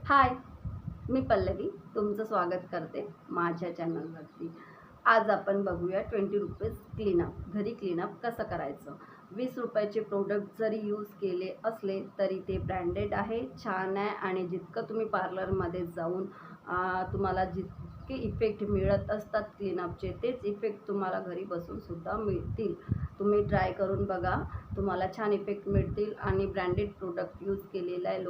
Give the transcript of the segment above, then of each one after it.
हाय, मी पल्लवी तुमचं स्वागत करते माझ्या चॅनलवरती. आज आपण बघूया 20 रुपीज क्लीनअप. घरी क्लीनअप कसं करायचं. 20 रुपयाचे प्रोडक्ट जरी यूज केले असले तरी ते ब्रँडेड आहे, छान आहे आणि जितकं तुम्ही पार्लरमध्ये जाऊन तुम्हाला जितके इफेक्ट मिळत असतात क्लीनअपचे तेच इफेक्ट तुम्हाला घरी बसूनसुद्धा मिळतील. तुम्ही ट्राय करून बघा, तुम्हाला छान इफेक्ट मिळतील. आणि ब्रँडेड प्रोडक्ट यूज केलेलं आहे,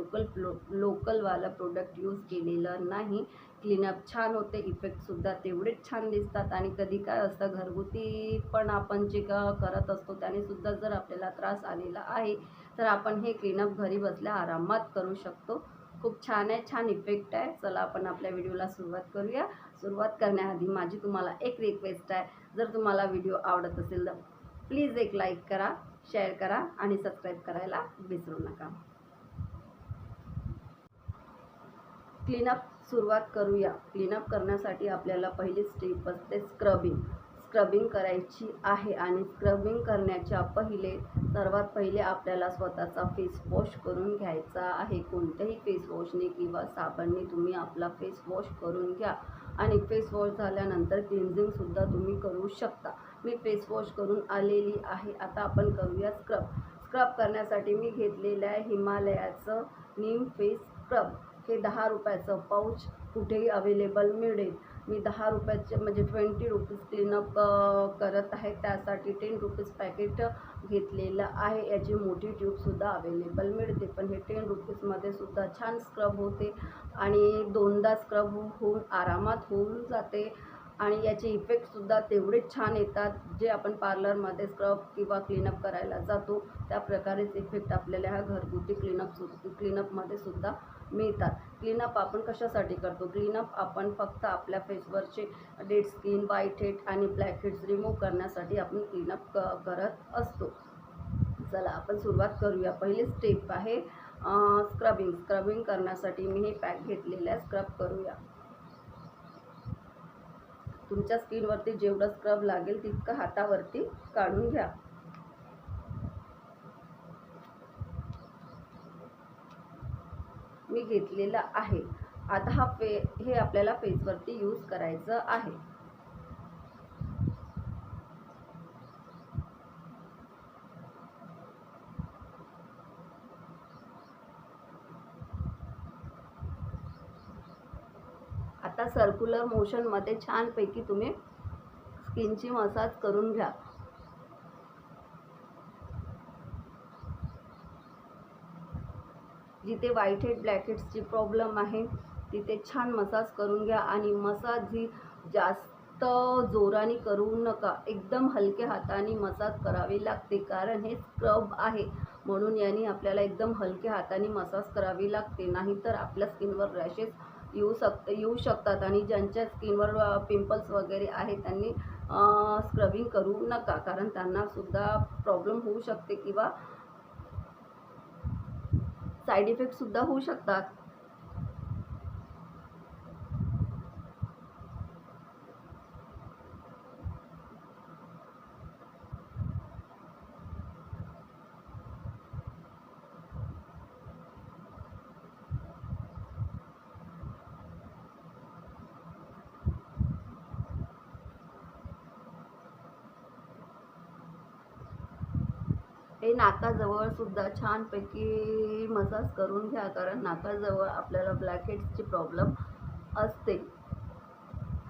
लोकलवाला प्रोडक्ट यूज केलेलं नाही. क्लीनअप छान होते, इफेक्टसुद्धा तेवढेच छान दिसतात. आणि कधी काय असतं, घरगुती पण आपण जे करत असतो त्यानेसुद्धा जर आपल्याला त्रास आलेला आहे तर आपण हे क्लीनअप घरी बसल्या आरामात करू शकतो. खूप छान आहे, छान इफेक्ट आहे. चला आपण आपल्या व्हिडिओला सुरुवात करूया. सुरुवात करण्याआधी माझी तुम्हाला एक रिक्वेस्ट आहे, जर तुम्हाला व्हिडिओ आवडत असेल तर प्लीज एक लाईक करा, शेअर करा आणि सबस्क्राईब करायला विसरू नका. क्लीनअप सुरुवात करूया. क्लीनअप करण्यासाठी आपल्याला पहिली स्टेप असते स्क्रबिंग करायची आहे. आणि स्क्रबिंग करण्याच्या सर्वात पहिले आपल्याला स्वतःचा फेस वॉश करून घ्यायचा आहे. कोणत्याही फेस वॉशने किंवा साबणने तुम्ही आपला फेस वॉश करून घ्या. आणि फेस वॉश झाल्यानंतर क्लिन्झिंगसुद्धा तुम्ही करू शकता. मी फेस वॉश करून आलेली आहे. आता आपण करूया स्क्रब करण्यासाठी मी घेतलेलं आहे हिमालयाचं नीम फेस स्क्रब. हे 10 रुपयाचं पाऊच कुठेही अवेलेबल मिळेल. मी 10 रुपयाचे म्हणजे 20 रुपीज क्लीनअप करत आहे, त्यासाठी 10 रुपीज पॅकेट घेतलेलं आहे. याची मोठी ट्यूबसुद्धा अवेलेबल मिळते, पण हे 10 रुपीजमध्ये सुद्धा छान स्क्रब होते आणि दोनदा स्क्रब होऊन आरामात होऊन जाते. आणि याचे इफेक्टसुद्धा तेवढेच छान येतात, जे आपण पार्लरमध्ये स्क्रब किंवा क्लीनअप करायला जातो त्या प्रकारेच इफेक्ट आपल्याला ह्या घरगुती क्लीनअपमध्ये सुद्धा मिळतात. क्लीनअप आपण कशासाठी करतो. क्लीनअप आपण फक्त आपल्या फेसवरचे डेड स्किन, व्हाईट हेड आणि ब्लॅक हेड्स रिमूव्ह करण्यासाठी आपण क्लीनअप करत असतो. चला आपण सुरुवात करूया. पहिली स्टेप आहे स्क्रबिंग करण्यासाठी मी हे पॅक घेतलेलं आहे. स्क्रब करूया. तुमच्या स्किनवरती जेवढं स्क्रब लागेल तितकं हातावरती काढून घ्या. मी घेतलेला आहे. आता हे आपल्याला फेसवरती यूज करायचं आहे. आता सर्क्युलर मोशनमध्ये छानपैकी तुम्ही स्किनची मसाज करून घ्या. जिथे व्हाईट हेड ब्लॅक हेड्सची प्रॉब्लेम आहे तिथे छान मसाज करून घ्या. आणि मसाज ही जास्त जोराने करू नका, एकदम हलक्या हाताने मसाज करावी लागते, कारण हे स्क्रब आहे म्हणून याने आपल्याला एकदम हलक्या हाताने मसाज करावी लागते. नाहीतर आपल्या स्किनवर रॅशेस येऊ शकतात. आणि ज्यांच्या स्किनवर पिंपल्स वगैरे आहे त्यांनी स्क्रबिंग करू नका, कारण त्यांनासुद्धा प्रॉब्लेम होऊ शकते किंवा साईड इफेक्टसुद्धा होऊ शकतात. हे नाकाजवळ सुद्धा छानपैकी मसाज करून घ्या, कारण नाकाजवळ आपल्याला ब्लॅक हेड्सची प्रॉब्लेम असते.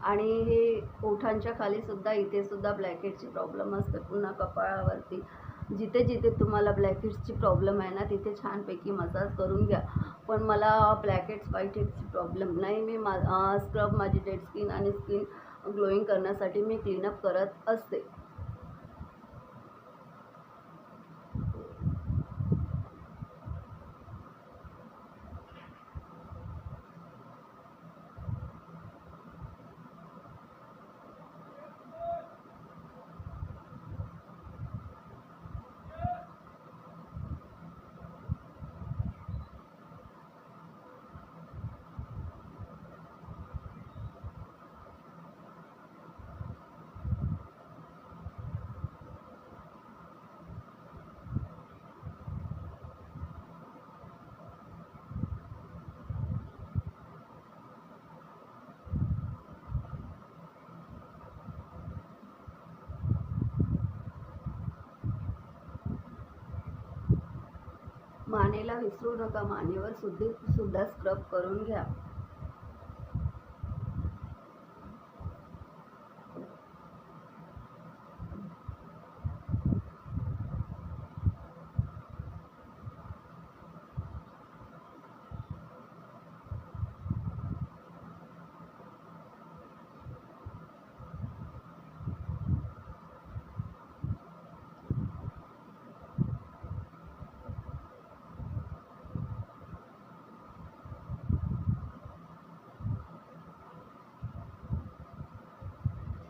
आणि हे ओठांच्या खाली सुद्धा इथे सुद्धा ब्लॅक हेड्सची प्रॉब्लेम असते. पुन्हा कपाळावरती जिथे जिथे तुम्हाला ब्लॅक हेड्सची प्रॉब्लेम आहे ना तिथे छानपैकी मसाज करून घ्या. पण मला ब्लॅक हेड्स व्हाईट हेड्सची प्रॉब्लेम नाही. मी स्क्रब माझी डेड स्किन आणि स्किन ग्लोईंग करण्यासाठी मी क्लीनअप करत असते. मानेला विसरू नका, मानेवर सुद्धा स्क्रब करून घ्या.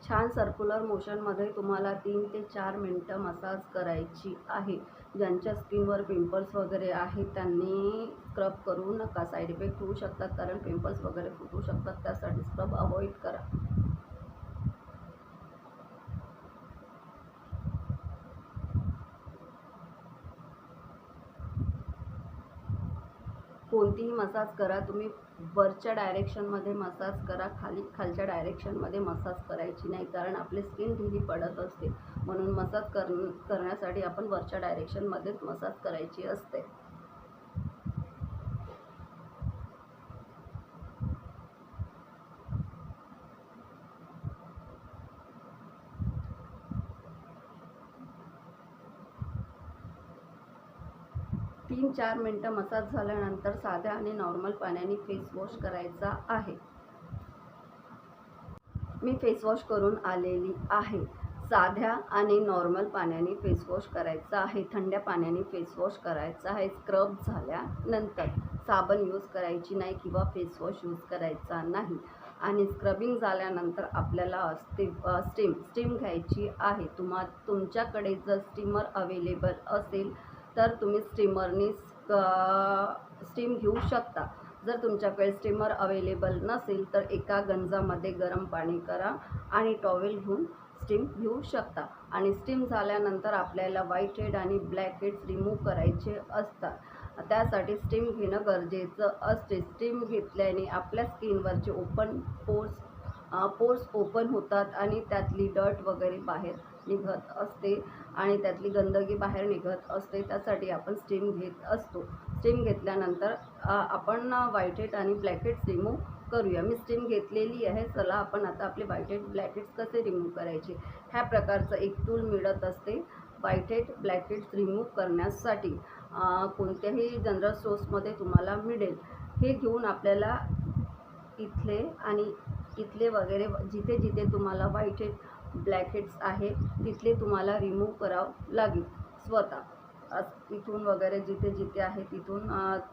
छान सर्क्युलर मोशनमध्ये तुम्हाला 3 ते 4 मिनटं मसाज करायची आहे. ज्यांच्या स्किनवर पिंपल्स वगैरे आहेत त्यांनी स्क्रब करू नका. साईड इफेक्ट होऊ शकतात, कारण पिंपल्स वगैरे फुटू शकतात. त्यासाठी स्क्रब अवॉइड करा. कोणतीही मसाज करा, तुम्ही वरच्या डायरेक्शनमध्ये मसाज करा, खालच्या डायरेक्शनमध्ये मसाज करायची नाही, कारण आपली स्किन ढिली पडत असते. म्हणून मसाज करण्यासाठी आपण वरच्या डायरेक्शनमध्येच मसाज करायची असते. तीन 4 मिनटं मसाज झाल्यानंतर साध्या आणि नॉर्मल पाण्याने फेस वॉश करायचा आहे. मी फेस वॉश करून आलेली आहे. साध्या आणि नॉर्मल पाण्याने फेस वॉश करायचा आहे. थंड्या पाण्याने फेस वॉश करायचा आहे. स्क्रब झाल्यानंतर साबण यूज करायची नाही किंवा फेस वॉश यूज करायचा नाही. आणि स्क्रबिंग झाल्यानंतर आपल्याला स्टीम घ्यायची आहे. तुमच्याकडे जर स्टीमर अवेलेबल असेल तर तुम्ही स्टीमरने स्टीम घेऊ शकता. जर तुमच्याकडे स्टीमर अवेलेबल नसेल तर एका गंजामध्ये गरम पाणी करा आणि टॉवेल घेऊन स्टीम घेऊ शकता. आणि स्टीम झाल्यानंतर आपल्याला व्हाईट हेड आणि ब्लॅक हेड्स रिमूव्ह करायचे असतात. त्यासाठी स्टीम घेणं गरजेचं असते. स्टीम घेतल्याने आपल्या स्किनवरचे पोर्स ओपन होतात आणि त्यातली डर्ट वगैरे बाहेर निघत असते आणि त्यातली गंदगी बाहेर निघत असते. त्यासाठी आपण स्टीम घेत असतो. स्टीम घेतल्यानंतर आपण व्हाईट हेड आणि ब्लॅक हेड्स रिमूव्ह करूया. मी स्टीम घेतलेली आहे. चला आपण आता आपले व्हाईट हेड ब्लॅक हेड्स कसे रिमूव्ह करायचे. ह्या प्रकारचं एक टूल मिळत असते white head black heads remove करण्यासाठी. कोणत्याही जनरल स्टोर्समध्ये तुम्हाला मिळेल. हे घेऊन आपल्याला इथले आणि इथले वगैरे जिथे जिथे तुम्हाला व्हाईट हेड ब्लॅक हेड्स आहे तिथले तुम्हाला रिमूव्ह करावं लागेल स्वतः. इथून वगैरे जिथे जिथे आहे तिथून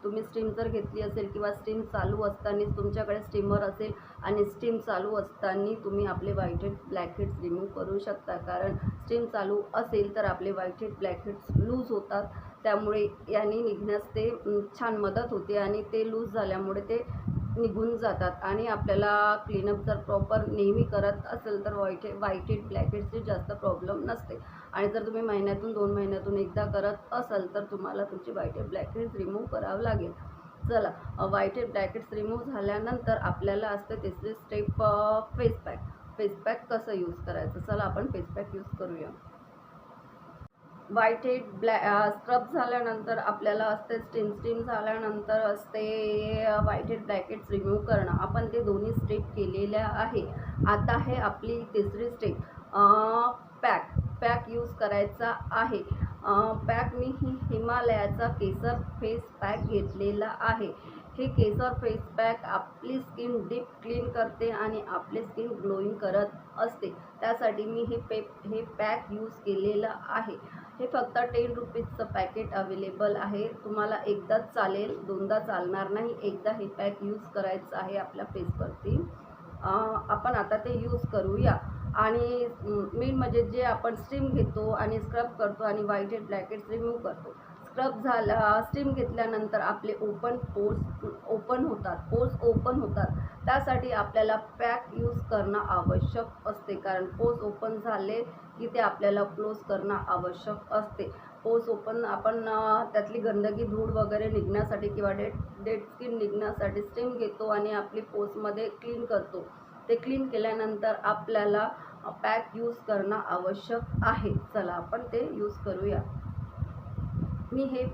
तुम्ही स्टीम जर घेतली असेल किंवा स्टीम चालू असतानाच तुमच्याकडे स्टीमर असेल आणि स्टीम चालू असताना तुम्ही आपले white head black heads remove करू शकता. कारण स्टीम चालू असेल तर आपले white head black heads loose होतात. त्यामुळे याने निघण्यास ते छान मदत होते आणि ते लूज झाल्यामुळे ते निघून जातात. आणि आपल्याला क्लीनअप जर प्रॉपर नेहमी करत असेल तर व्हाईट हेड ब्लॅक हेड्सचे जास्त प्रॉब्लेम नसते. आणि जर तुम्ही महिन्यातून 2 महिन्यातून एकदा करत असाल तर तुम्हाला तुमची white head black heads remove करावं लागेल. चला, white head black heads remove झाल्यानंतर आपल्याला असते तिसरी step face pack. Face pack कसं यूज करायचं. चला आपण फेस पॅक यूज करूया. व्हाईट हेड स्क्रब झाल्यानंतर आपल्याला असते स्टीम झाल्यानंतर असते white head black heads remove करणं. आपण ते दोन्ही स्टेप केलेल्या आहे. आता आहे आपली तिसरी स्टेप पॅक यूज करायचा आहे. पॅक मी हिमालयाचा केसर फेस पॅक घेतलेला आहे. हे केसर फेस पॅक आपली स्किन डीप क्लीन करते आणि आपली स्किन ग्लोईंग करत असते. त्यासाठी मी हे पॅक यूज केलेलं आहे. हे फक्त 10 रुपीजचं पॅकेट अवेलेबल आहे. तुम्हाला एकदाच चालेल, दोनदा चालणार नाही. एकदा हे पॅक यूज करायचं आहे आपल्या फेसवरती. आपण आता ते यूज करूया. आणि मेन म्हणजे जे आपण स्टीम घेतो आणि स्क्रब करतो आणि white head black heads remove करतो. स्टीम घेतल्यानंतर आपले पोर्स ओपन होतात. त्यासाठी आपल्याला पॅक यूज करणं आवश्यक असते. कारण पोर्स ओपन झाले की ते आपल्याला क्लोज करणं आवश्यक असते. पोर्स ओपन आपण त्यातली गंदगी धूळ वगैरे निघण्यासाठी किंवा डेड स्किन निघण्यासाठी स्टीम घेतो आणि आपली पोर्समध्ये क्लीन करतो. ते क्लीन केल्यानंतर आपल्याला पॅक यूज करणं आवश्यक आहे. चला आपण ते यूज करूया. मी हे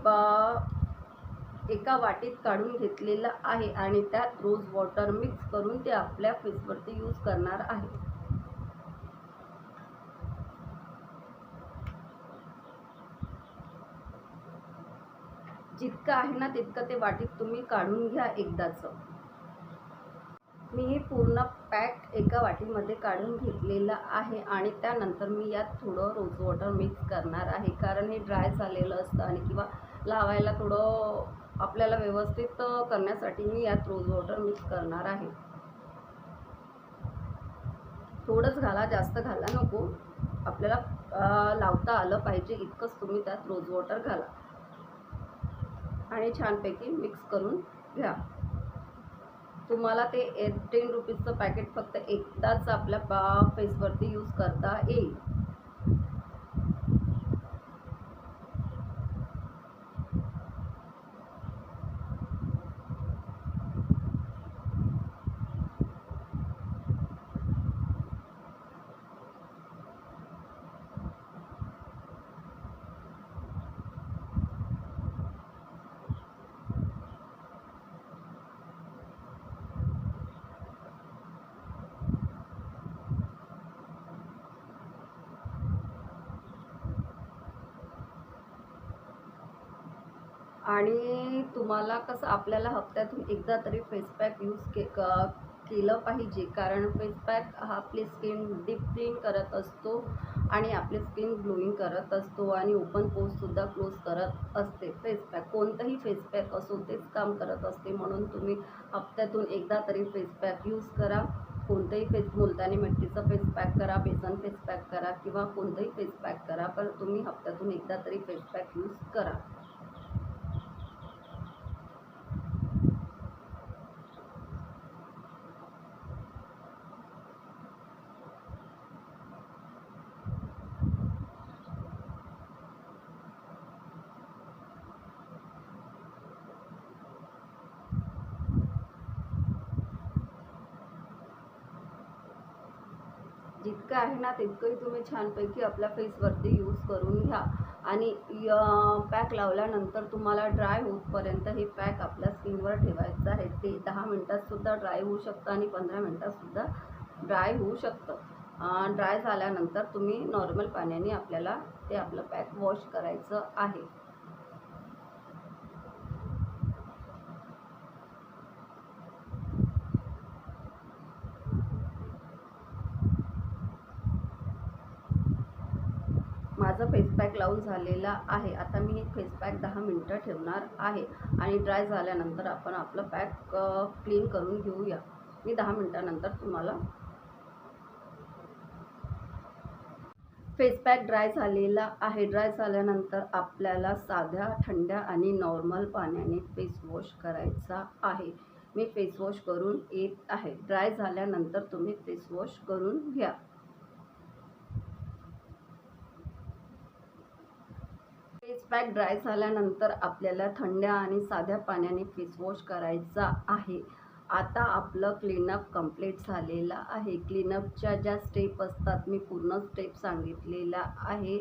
एका वाटीत काढून घेतलेलं आहे आणि त्यात रोज वॉटर मिक्स करून ते आपल्या फेसवरती यूज करणार आहे. जितकं आहे ना तितकं ते वाटीत तुम्ही काढून घ्या एकदाच. मी हे पूर्ण पॅक एका वाटीमध्ये काढून घेतलेलं आहे आणि त्यानंतर मी यात थोडं रोज वॉटर मिक्स करणार आहे, कारण हे ड्राय झालेलं असतं आणि किंवा लावायला थोडं आपल्याला व्यवस्थित करण्यासाठी मी यात रोज वॉटर मिक्स करणार आहे. थोडंच घाला, जास्त घाला नको. आपल्याला लावता आलं पाहिजे इतकंच तुम्ही त्यात रोज वॉटर घाला आणि छानपैकी मिक्स करून घ्या. तुम्हाला ते 10 रुपीजचं पॅकेट फक्त एकदाच आपल्या फेसवरती यूज करता येईल. आणि तुम्हाला कसं आपल्याला हप्त्यातून एकदा तरी फेस पॅक यूज केलं पाहिजे, कारण फेस पॅक हा आपली स्किन डीप क्लीन करत असतो आणि आपली स्किन ग्लोईंग करत असतो आणि ओपन पोर्ससुद्धा क्लोज करत असते. फेस पॅक कोणतंही फेस पॅक असो तेच काम करत असते, म्हणून तुम्ही हप्त्यातून एकदा तरी फेस पॅक यूज करा. कोणतंही मुलतानी मिट्टीचं फेस पॅक करा, बेसन फेस पॅक करा किंवा कोणतंही फेस पॅक करा, पण तुम्ही हप्त्यातून एकदा तरी फेस पॅक यूज करा. जितकं आहे ना तितकंही तुम्ही छानपैकी आपल्या फेसवरती यूज करून घ्या आणि पॅक लावल्यानंतर तुम्हाला ड्राय होईपर्यंत हे पॅक आपल्या स्किनवर ठेवायचं आहे. ते 10 मिनटातसुद्धा ड्राय होऊ शकतं आणि 15 मिनटातसुद्धा ड्राय होऊ शकतं. ड्राय झाल्यानंतर तुम्ही नॉर्मल पाण्याने आपल्याला ते आपलं पॅक वॉश करायचं आहे. माझं फेस पॅक लावून झालेला आहे. आता मी हे फेस पॅक 10 मिनटं ठेवणार आहे आणि ड्राय झाल्यानंतर आपण आपलं पॅक क्लीन करून घेऊया. मी 10 मिनटानंतर तुम्हाला फेस पॅक ड्राय झालेला आहे. ड्राय झाल्यानंतर आपल्याला साध्या, थंड्या आणि नॉर्मल पाण्याने फेस वॉश करायचा आहे. मी फेस वॉश करून येत आहे. ड्राय झाल्यानंतर तुम्ही फेस वॉश करून घ्या. फेस पॅक ड्राय झाल्यानंतर आपल्याला थंड्या आणि साध्या पाण्याने फेस वॉश करायचा आहे. आता आपलं क्लीनअप कंप्लीट झालेलं आहे. क्लीनअपच्या ज्या स्टेप असतात मी पूर्ण स्टेप सांगितलेला आहे.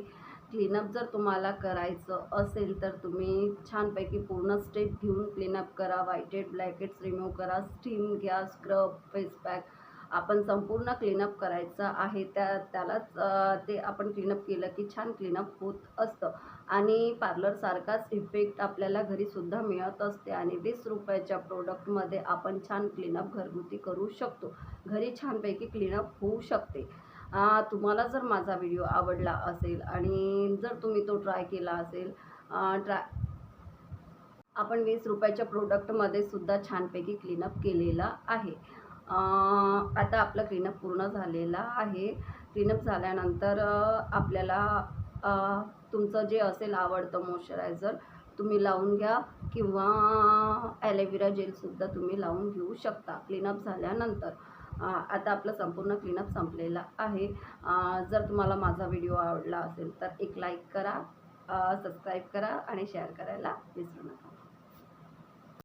क्लीनअप जर तुम्हाला करायचं असेल तर तुम्ही छानपैकी पूर्ण स्टेप घेऊन क्लीनअप करा. White head, black heads remove करा, स्टीम घ्या, स्क्रब, फेस पॅक आपण संपूर्ण क्लीनअप करायचं आहे. त्यालाच ते आपण क्लीनअप केलं की छान क्लीनअप होत असतं आणि पार्लरसारखाच इफेक्ट आपल्याला घरीसुद्धा मिळत असते आणि 20 रुपयाच्या प्रोडक्टमध्ये आपण छान क्लीनअप घरगुती करू शकतो. घरी छानपैकी क्लीनअप होऊ शकते. तुम्हाला जर माझा व्हिडिओ आवडला असेल आणि जर तुम्ही तो ट्राय केला असेल, आपण 20 रुपयाच्या प्रोडक्टमध्ये सुद्धा छानपैकी क्लीनअप केलेला आहे. आता आपलं क्लीनअप पूर्ण झालेला आहे. क्लीनअप झाल्यानंतर आपल्याला तुमचं जे असेल आवडतं मॉइश्चरायझर तुम्ही लावून घ्या किंवा ॲलोवेरा जेलसुद्धा तुम्ही लावून घेऊ शकता क्लीनअप झाल्यानंतर. आता आपलं संपूर्ण क्लीनअप संपलेला आहे. जर तुम्हाला माझा व्हिडिओ आवडला असेल तर एक लाईक करा, सबस्क्राईब करा आणि शेअर करायला विसरू नका.